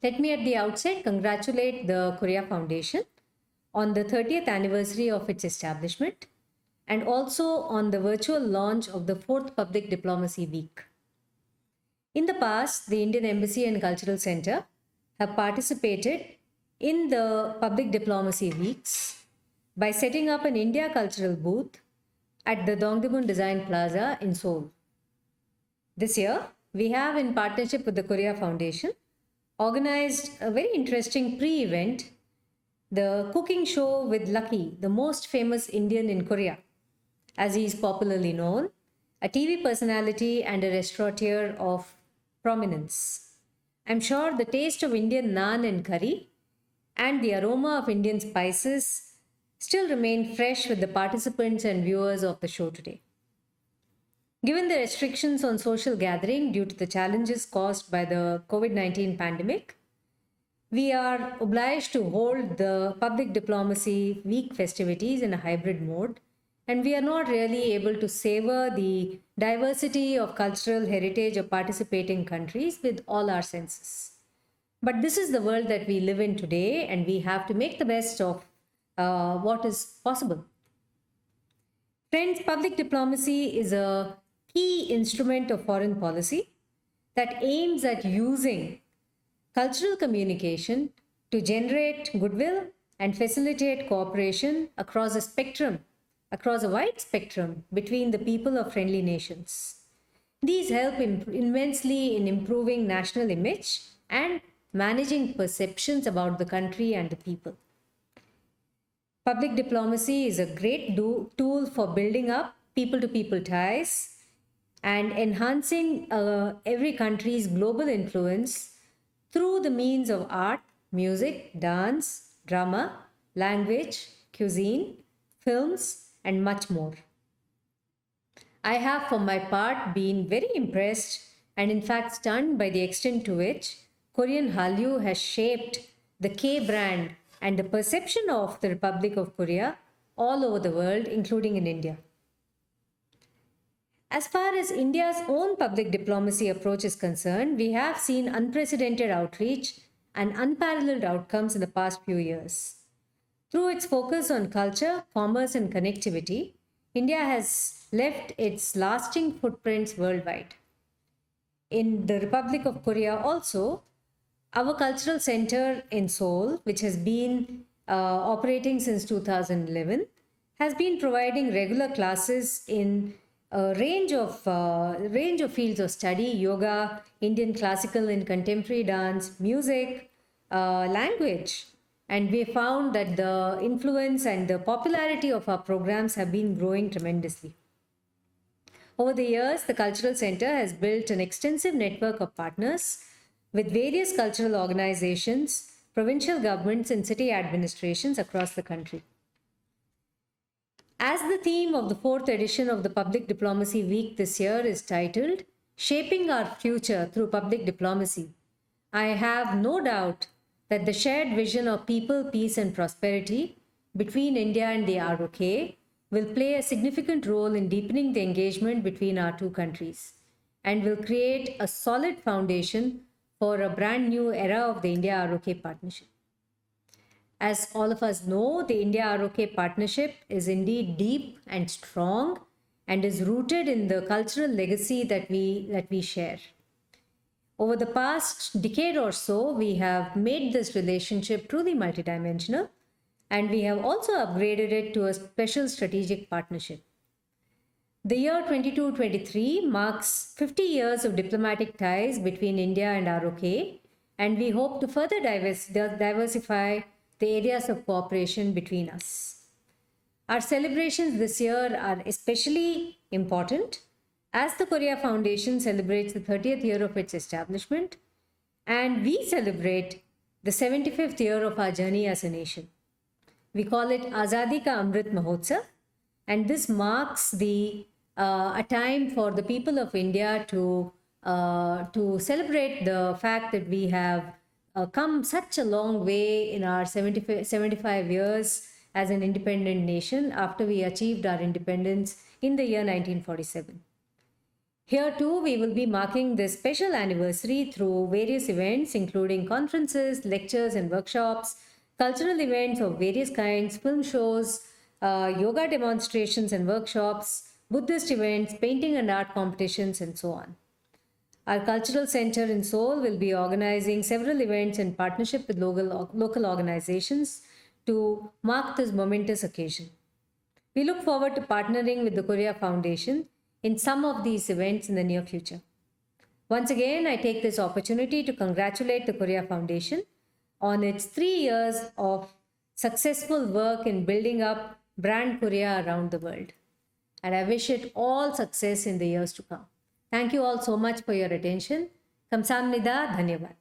Let me at the outset congratulate the Korea Foundation on the 30th anniversary of its establishment and also on the virtual launch of the 4th Public Diplomacy Week. In the past, the Indian Embassy and Cultural Center have participated in the Public Diplomacy Weeks by setting up an India Cultural booth at the Dongdaemun Design Plaza in Seoul. This year, we have, in partnership with the Korea Foundation, organized a very interesting pre-event, the cooking show with Lucky, the most famous Indian in Korea, as he is popularly known, a TV personality and a restaurateur of prominence. I'm sure the taste of Indian naan and curry and the aroma of Indian spices still remain fresh with the participants and viewers of the show today. Given the restrictions on social gathering due to the challenges caused by the COVID-19 pandemic, we are obliged to hold the Public Diplomacy Week festivities in a hybrid mode, and we are not really able to savor the diversity of cultural heritage of participating countries with all our senses. But this is the world that we live in today, and we have to make the best of what is possible. Friends, public diplomacy is a key instrument of foreign policy that aims at using cultural communication to generate goodwill and facilitate cooperation across a wide spectrum between the people of friendly nations. These help immensely in improving national image and managing perceptions about the country and the people. Public diplomacy is a great tool for building up people-to-people ties and enhancing every country's global influence through the means of art, music, dance, drama, language, cuisine, films, and much more. I have, for my part, been very impressed and in fact stunned by the extent to which Korean Hallyu has shaped the K brand and the perception of the Republic of Korea all over the world, including in India. As far as India's own public diplomacy approach is concerned, we have seen unprecedented outreach and unparalleled outcomes in the past few years. Through its focus on culture, commerce, and connectivity, India has left its lasting footprints worldwide. In the Republic of Korea also, our cultural center in Seoul, which has been operating since 2011, has been providing regular classes in a range of fields of study: yoga, Indian classical and contemporary dance, music, language. And we found that the influence and the popularity of our programs have been growing tremendously. Over the years, the Cultural Center has built an extensive network of partners with various cultural organizations, provincial governments, and city administrations across the country. As the theme of the 4th edition of the Public Diplomacy Week this year is titled, Shaping Our Future Through Public Diplomacy, I have no doubt that the shared vision of people, peace, and prosperity between India and the ROK will play a significant role in deepening the engagement between our two countries and will create a solid foundation for a brand new era of the India-ROK partnership. As all of us know, the India-ROK partnership is indeed deep and strong and is rooted in the cultural legacy that we share. Over the past decade or so, we have made this relationship truly multidimensional, and we have also upgraded it to a special strategic partnership. The year 22-23 marks 50 years of diplomatic ties between India and ROK, and we hope to further diversify the areas of cooperation between us. Our celebrations this year are especially important as the Korea Foundation celebrates the 30th year of its establishment, and we celebrate the 75th year of our journey as a nation. We call it Azadi Ka Amrit Mahotsav, and this marks a time for the people of India to celebrate the fact that we have come such a long way in our 75 years as an independent nation after we achieved our independence in the year 1947. Here too, we will be marking this special anniversary through various events, including conferences, lectures, and workshops, cultural events of various kinds, film shows, yoga demonstrations and workshops, Buddhist events, painting and art competitions, and so on. Our cultural center in Seoul will be organizing several events in partnership with local organizations to mark this momentous occasion. We look forward to partnering with the Korea Foundation in some of these events in the near future. Once again, I take this opportunity to congratulate the Korea Foundation on its 3 years of successful work in building up brand Korea around the world. And I wish it all success in the years to come. Thank you all so much for your attention. Kamsamnida, dhanyavad.